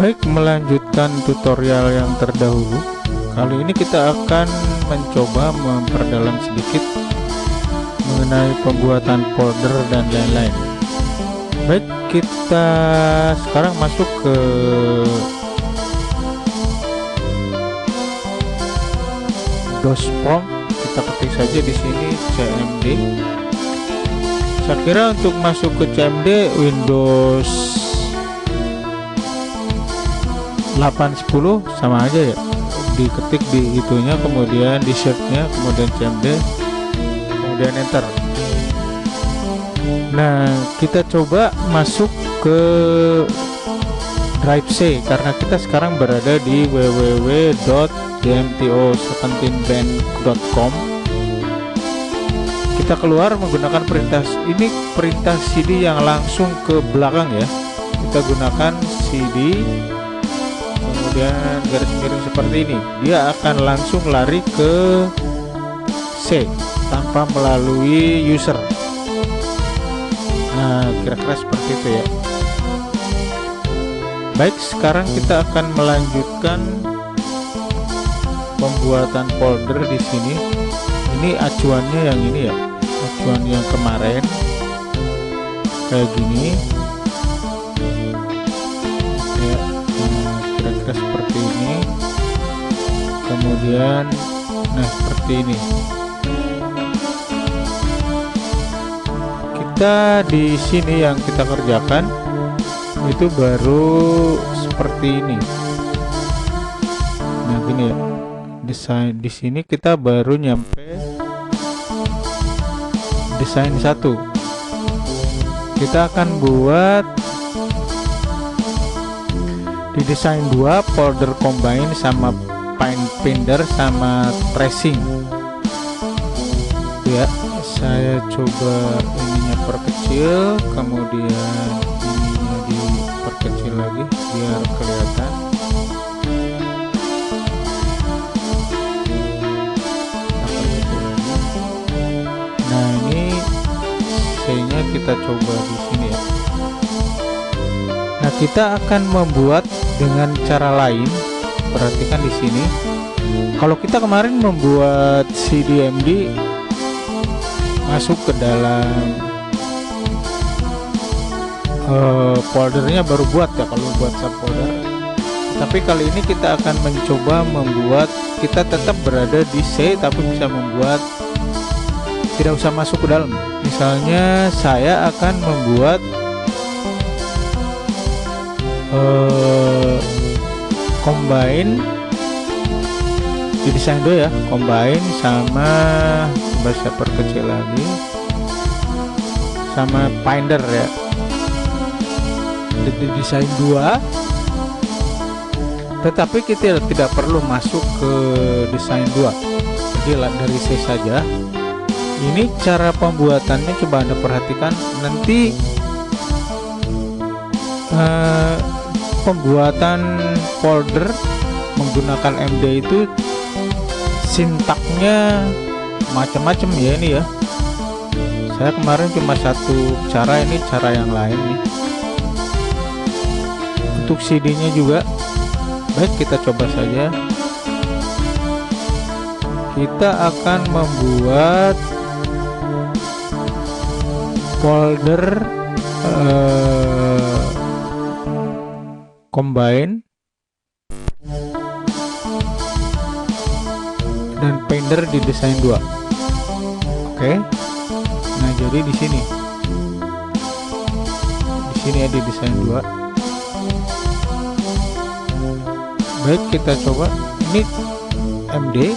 Baik, melanjutkan tutorial yang terdahulu. Kali ini kita akan mencoba memperdalam sedikit mengenai pembuatan folder dan lain-lain. Baik, kita sekarang masuk ke DOS prompt. Kita ketik saja di sini cmd. Saya kira untuk masuk ke cmd Windows 8.10 sama aja ya, diketik di itunya, kemudian di searchnya, kemudian cmd, kemudian enter. Nah, kita coba masuk ke drive C karena kita sekarang berada di www.gmto17band.com. Kita keluar menggunakan perintah ini, perintah cd yang langsung ke belakang ya. Kita gunakan cd kemudian garis miring seperti ini, dia akan langsung lari ke C tanpa melalui user. Nah, kira-kira seperti itu ya. Baik, sekarang kita akan melanjutkan pembuatan folder di sini. Ini acuannya yang ini ya, acuan yang kemarin kayak gini ya. Kira-kira seperti ini, kemudian nah seperti ini. Kita di sini yang kita kerjakan itu baru seperti ini. Nah gini ya, desain di sini kita baru nyampe desain 1. Kita akan buat di desain 2 folder combine sama finder sama tracing ya. Saya coba ininya perkecil, kemudian ininya diperkecil lagi biar kelihatan. Nah, ini C-nya kita coba di sini ya. Nah, kita akan membuat dengan cara lain. Perhatikan di sini. Kalau kita kemarin membuat cdmd masuk ke dalam foldernya baru buat ya kalau buat subfolder. Tapi kali ini kita akan mencoba membuat, kita tetap berada di C tapi bisa membuat tidak usah masuk ke dalam. Misalnya saya akan membuat combine di desain 2 ya, combine sama bahasa perkecil lagi sama finder ya, di desain 2, tetapi kita tidak perlu masuk ke desain 2, jadi dari C saja. Ini cara pembuatannya, coba Anda perhatikan nanti. Pembuatan folder menggunakan MD itu sintaknya macam-macam ya ini ya. Saya kemarin cuma satu cara, ini cara yang lain nih. Untuk CD-nya juga. Baik, kita coba saja. Kita akan membuat folder combine dan finder di desain 2. Oke. Nah, jadi di sini ya, di desain 2. Baik, kita coba. Ini MD.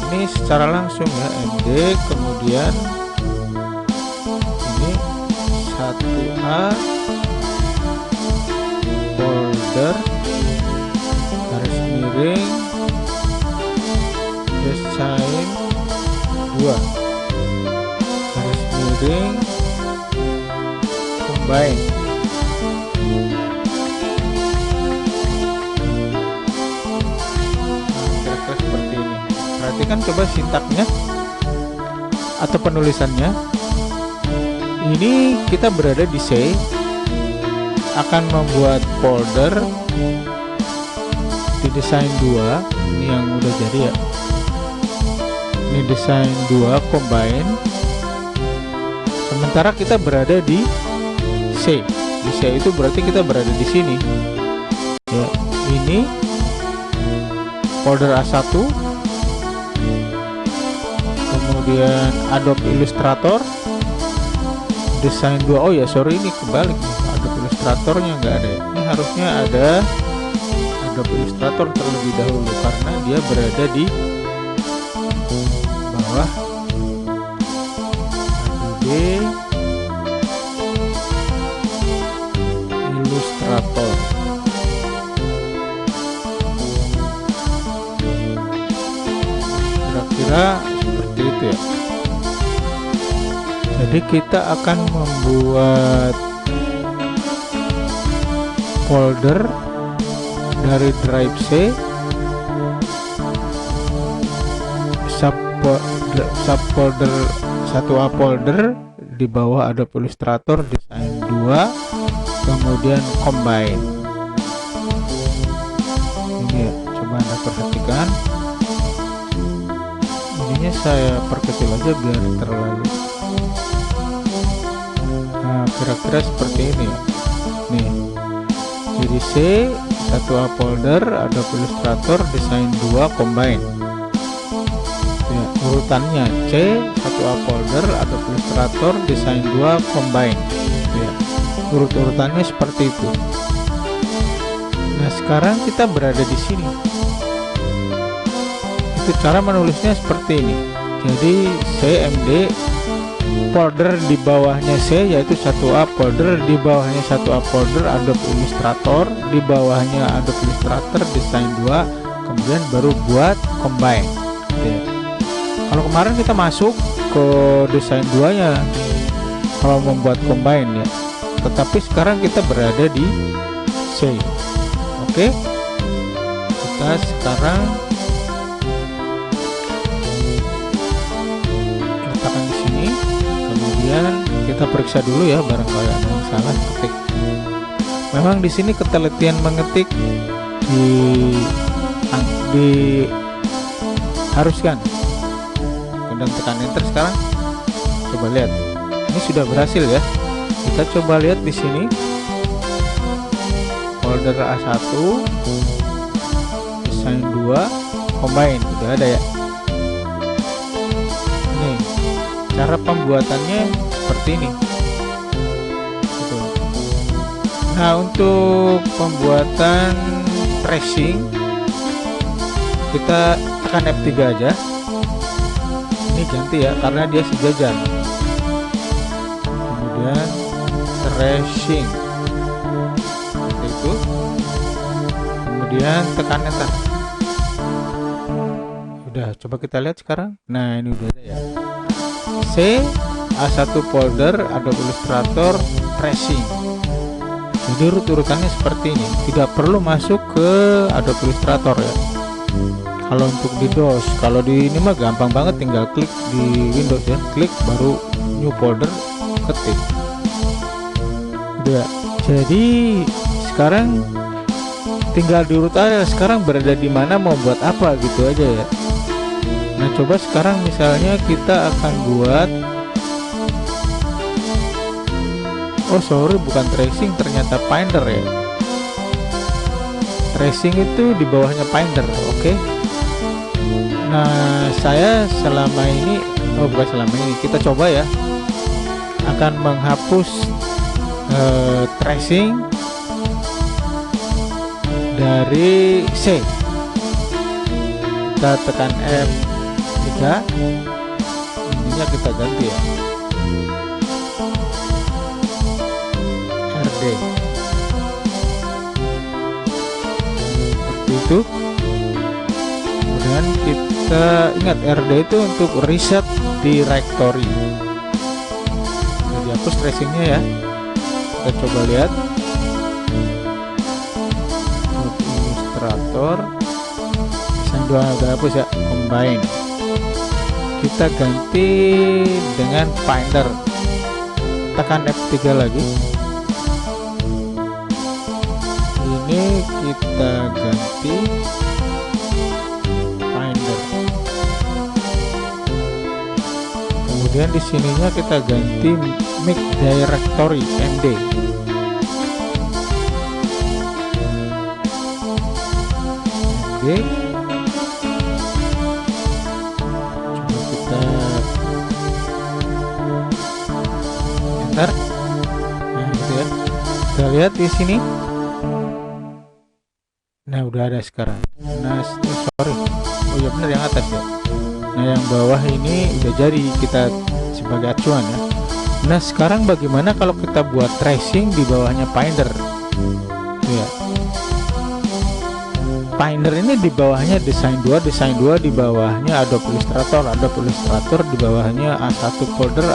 Ini secara langsung ya, MD, kemudian ini 1A folder garis miring desain 2 garis miring combine. Kira-kira seperti ini. Perhatikan coba sintaknya atau penulisannya. Ini kita berada di C akan membuat folder di desain 2 ini yang udah jadi ya. Ini desain 2 combine, sementara kita berada di C. Di C itu berarti kita berada di sini ya. Ini folder A1, kemudian Adobe Illustrator desain 2. Oh ya sorry, ini kebalik, Adobe Illustratornya nggak ada ya. Ini harusnya ada Adobe Illustrator terlebih dahulu karena dia berada di bawah Adobe Illustrator. Kira-kira seperti itu ya. Jadi kita akan membuat folder dari drive C, subfolder 1A folder di bawah Adobe Illustrator desain 2, kemudian combine. Ini ya, coba Anda perhatikan. Ininya saya perkecil aja biar terlalu. Nah, kira-kira seperti ini ya. Nih. Jadi C 1A folder Adobe Illustrator desain 2 combine. Ya, urutannya C 1A folder Adobe Illustrator desain 2 combine. Ya, urut-urutannya seperti itu. Nah, sekarang kita berada di sini. Itu cara menulisnya seperti ini. Jadi CMD folder di bawahnya C yaitu 1A folder, di bawahnya 1A folder Adobe Illustrator, di bawahnya Adobe Illustrator desain 2, kemudian baru buat combine. Oke. Kalau kemarin kita masuk ke desain 2 nya kalau membuat combine ya, tetapi sekarang kita berada di C. Oke, kita sekarang letakkan di sini. Kemudian kita periksa dulu ya, barangkali ada yang salah ketik. Memang di sini ketelitian mengetik diharuskan. Dan tekan enter sekarang. Coba lihat. Ini sudah berhasil ya. Kita coba lihat di sini. Folder A1 desain 2 combine udah ada ya. Ini cara pembuatannya seperti ini. Nah, untuk pembuatan tracing kita tekan F3 aja. Ini ganti ya karena dia sejajar. Kemudian tracing seperti itu. Kemudian tekan enter. Udah, coba kita lihat sekarang. Nah, ini udah ada ya. C A1 folder Adobe Illustrator tracing. Jadi urutannya seperti ini. Tidak perlu masuk ke Adobe Illustrator ya. Kalau untuk di DOS, kalau di ini mah gampang banget, tinggal klik di Windows ya, klik baru new folder, ketik. Udah. Jadi sekarang tinggal diurut aja. Sekarang berada di mana, mau buat apa gitu aja ya. Nah, coba sekarang misalnya kita akan buat, oh sorry, bukan tracing, ternyata Finder ya. Tracing itu di bawahnya Finder, oke. Nah, saya selama ini, oh bukan selama ini, kita coba ya, akan menghapus tracing dari C. Kita tekan F3, ininya kita ganti ya, RD. Seperti itu. Kemudian kita ingat RD itu untuk reset directory. Jadi hapus tracingnya ya. Kita coba lihat Illustrator desain 2 udah hapus ya, combine. Kita ganti dengan Finder, tekan F3 lagi. ini kita ganti Finder. Kemudian di sininya kita ganti Make Directory MD. Oke, coba kita enter. Nah, gitu ya. Kita lihat di sini. Nah, udah ada sekarang. Nah, sorry. Oh ya, benar yang atas ya. Nah, yang bawah ini udah jadi kita sebagai acuan ya. Nah, sekarang bagaimana kalau kita buat tracing di bawahnya Finder? Ya. Finder ini di bawahnya Design 2 di bawahnya Adobe Illustrator di bawahnya A1 folder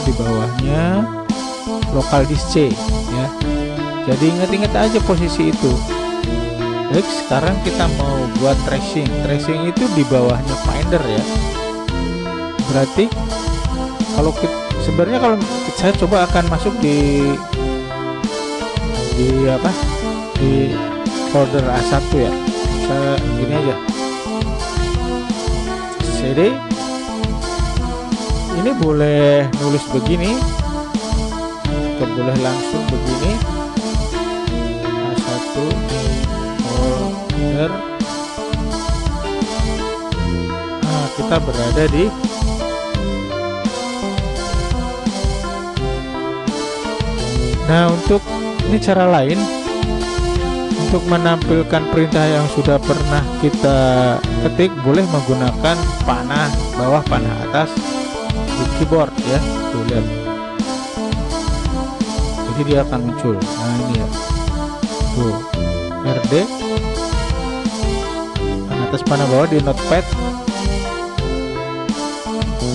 di bawahnya Local Disk C ya. Jadi ingat-ingat aja posisi itu. Baik, sekarang kita mau buat tracing itu di bawahnya Finder ya. Berarti kalau sebenarnya kalau saya coba akan masuk di folder A1 ya. Saya gini aja, CD ini boleh nulis begini atau boleh langsung begini, A1 folder. Nah, kita berada di untuk ini cara lain untuk menampilkan perintah yang sudah pernah kita ketik, boleh menggunakan panah bawah, panah atas di keyboard ya. Tuh, lihat. Jadi dia akan muncul. Nah, ini ya. Tuh, RD. Panah atas, panah bawah di notepad.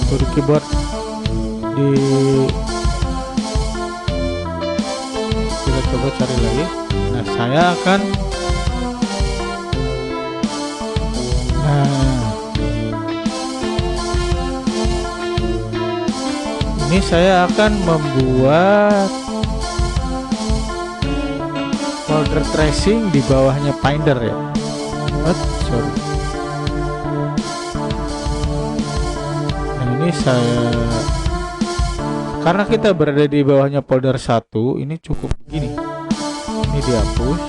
Untuk di keyboard kita coba cari lagi. Nah, saya akan ini saya akan membuat folder tracing di bawahnya Finder ya. Sorry. Nah, ini karena kita berada di bawahnya folder 1, ini cukup begini. Ini dihapus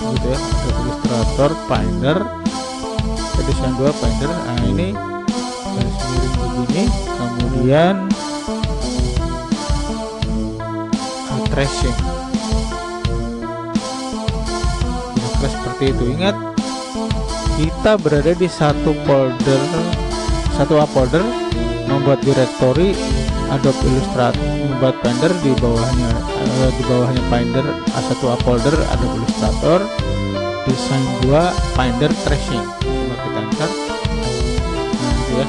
gitu ya. Ada Illustrator, Finder, Design 2, Finder. Nah, ini garis miring begini, kemudian tracing kira-kira seperti itu. Ingat, kita berada di satu A folder, membuat directory Adobe Illustrator, membuat Finder di bawahnya Finder, A1 A folder Adobe Illustrator, Design 2, Finder, Tracing. Coba kita enter. Nah, gitu ya.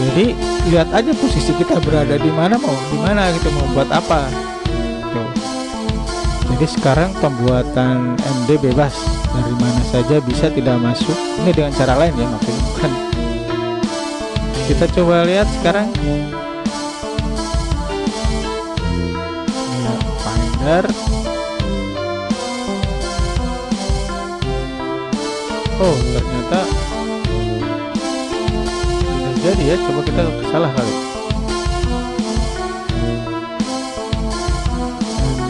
Jadi lihat aja posisi kita berada di mana kita mau buat apa. Tuh. Jadi sekarang pembuatan MD bebas, dari mana saja bisa, tidak masuk. Ini dengan cara lain ya, maksudnya bukan. Kita coba lihat sekarang. Oh, ternyata tidak jadi ya. Coba kita salah kali.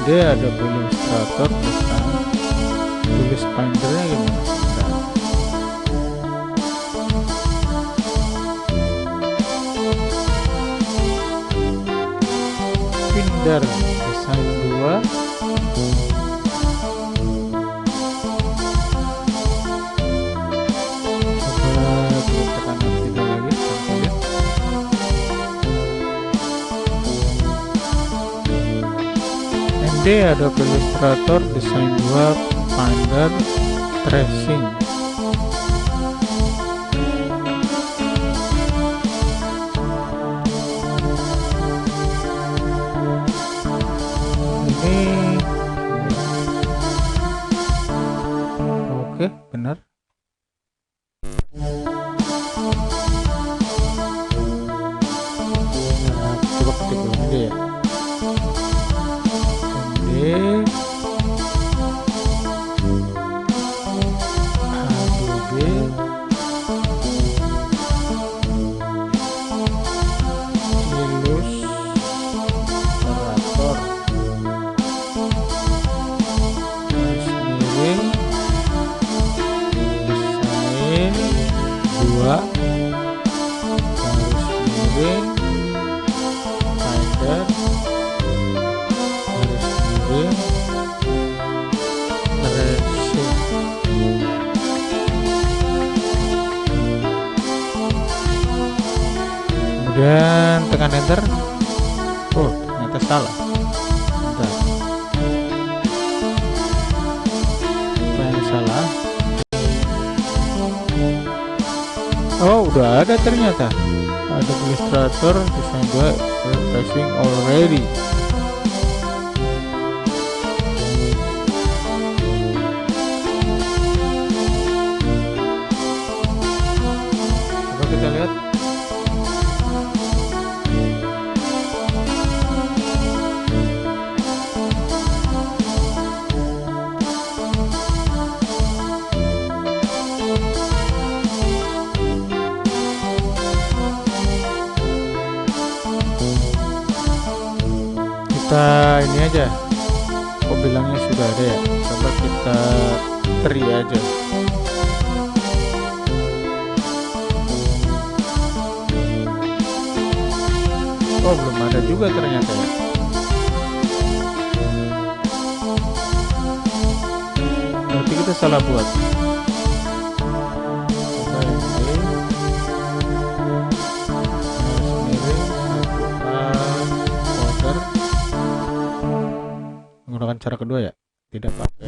Dia ada Illustrator, tulis Findernya gimana? Finder Design 2. Ada Illustrator, Design 2, Finder, Tracing. Ini oke, benar. Nah, coba ketik dulu aja ya. ilustrator, garis miring, desain 2, garis miring, Finder, garis miring, tracing. Kemudian tekan enter. Oh, ternyata salah. Bentar. Apa yang salah? Oh, udah ada ternyata. Ada Illustrator, desain 2, tracing already. Coba kita lihat. Kita ini aja, kok bilangnya sudah ada ya, coba kita tree aja. Oh, belum ada juga ternyata ya. Berarti kita salah buat. Coba ini folder. Menggunakan cara kedua ya, tidak pakai.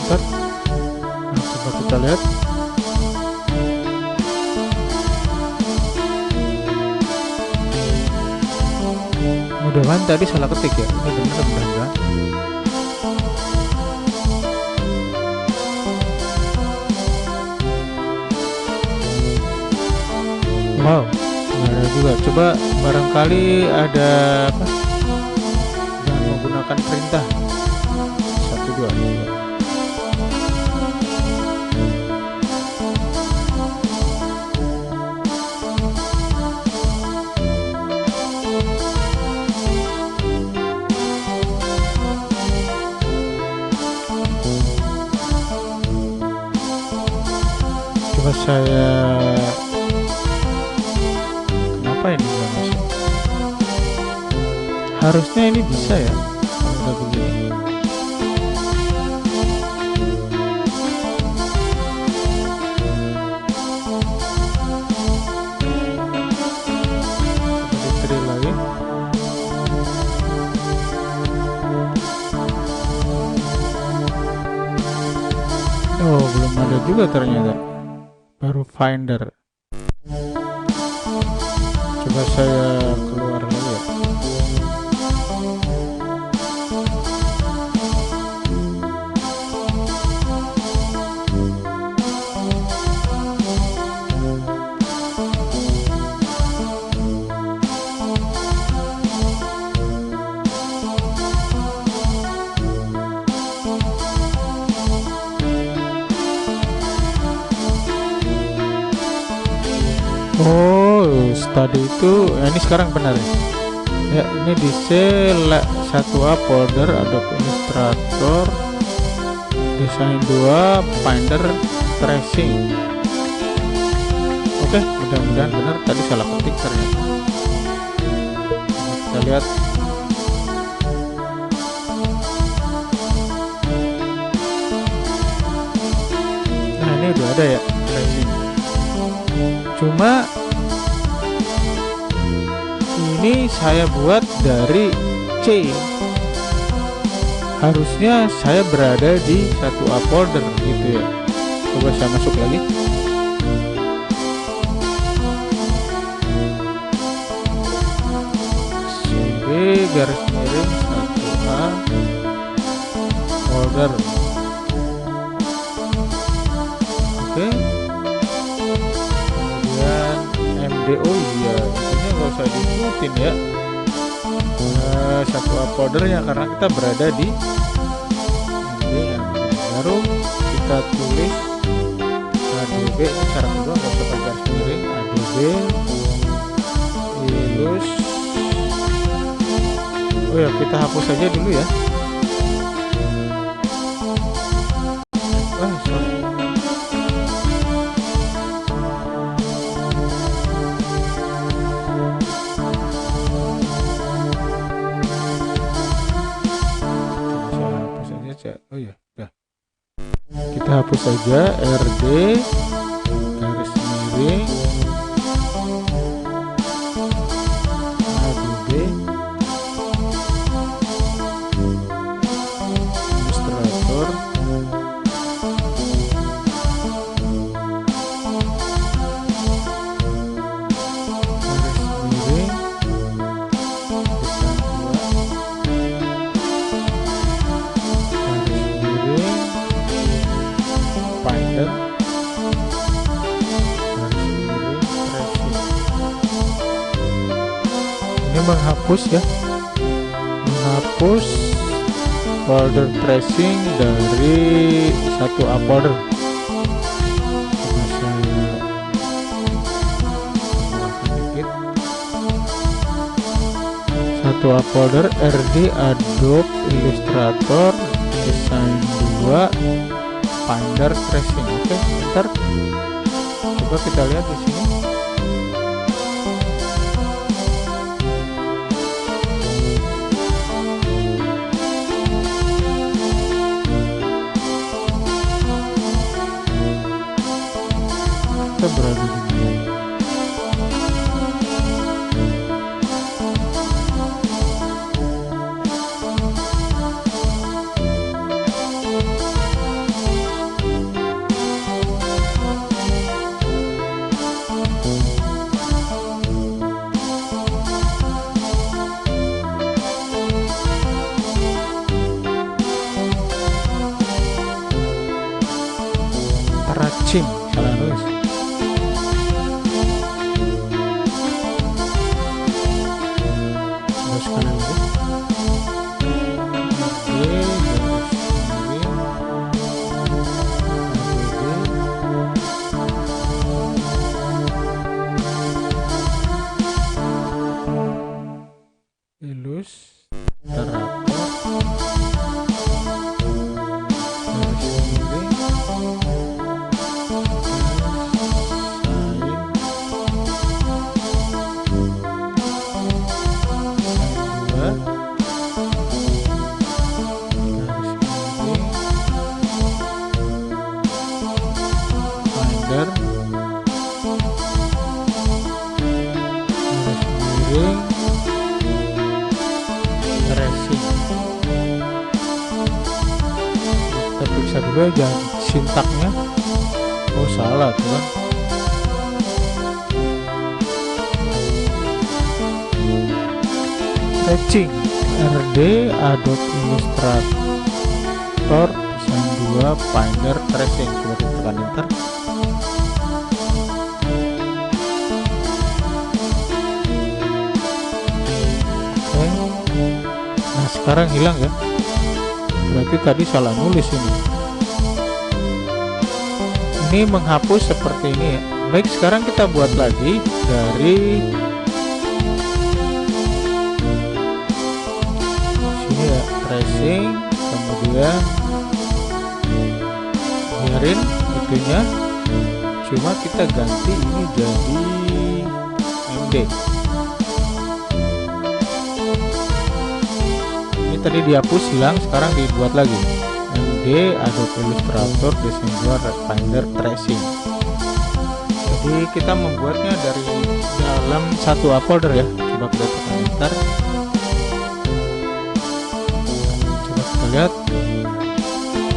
Nah, coba kita lihat. Mudah-mudahan tadi salah ketik ya. Ini benar mudah-mudahan. Wow, nggak ada juga. Coba barangkali ada apa? Jangan menggunakan perintah. 1, 2. Coba saya, kenapa ini nggak masuk? Harusnya ini bisa ya kalau udah begini. Coba di lagi. Oh, belum ada juga ternyata. Baru Finder. Coba saya keluar lagi ya. Oh, tadi itu ini sekarang benar ya. Ya, ini di select 1A folder Adobe Illustrator, desain 2, Finder, tracing. Oke, mudah-mudahan benar, tadi salah ketik ternyata. kita lihat. Nah, ini udah ada ya tracing. Cuma ini saya buat dari C. Harusnya saya berada di satu up folder gitu ya. Coba saya masuk lagi. CD garis miring 1A folder. Oke. Kemudian MDO ya, intinya nggak usah diikutin ya. Satu up foldernya karena kita berada di MD. Baru kita tulis ADB, ini cara kedua, nggak usah pakai garis miring. ADB ilus. Oh ya, kita hapus saja dulu ya. Sorry. Oh ya, udah. Kita hapus saja RD garis miring ADB Illustrator garis miring Finder ini menghapus ya, menghapus folder tracing dari satu up folder. Satu up folder RD Adobe Illustrator Design 2 Finder tracing. Oke, bentar. Coba kita lihat di sini. Kita berada di mana? Teracim, salah nulis. Terus kanan lagi. Illustrator tracing. Kita periksa dulu aja sintaknya. Oh, salah tuh kan. Tracing RD Adobe Illustrator Design 2 Finder tracing. Coba kita tekan enter. Sekarang hilang ya, berarti tadi salah nulis ini menghapus seperti ini ya. Baik, sekarang kita buat lagi dari sini ya, tracing, kemudian biarin itunya, cuma kita ganti ini jadi MD. tadi dihapus, hilang, sekarang dibuat lagi. MD Adobe Illustrator Design Finder Tracing. Jadi kita membuatnya dari dalam satu folder ya. Coba kita tekan enter. Coba kita lihat.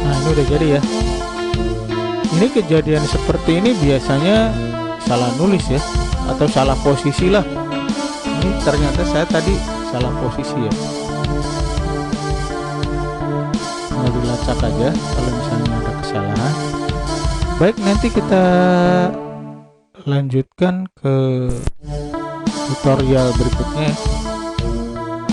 Nah, ini udah jadi ya. Ini kejadian seperti ini biasanya salah nulis ya, atau salah posisi lah. Ini ternyata saya tadi salah posisi ya. Mau dilacak aja kalau misalnya ada kesalahan. Baik, nanti kita lanjutkan ke tutorial berikutnya.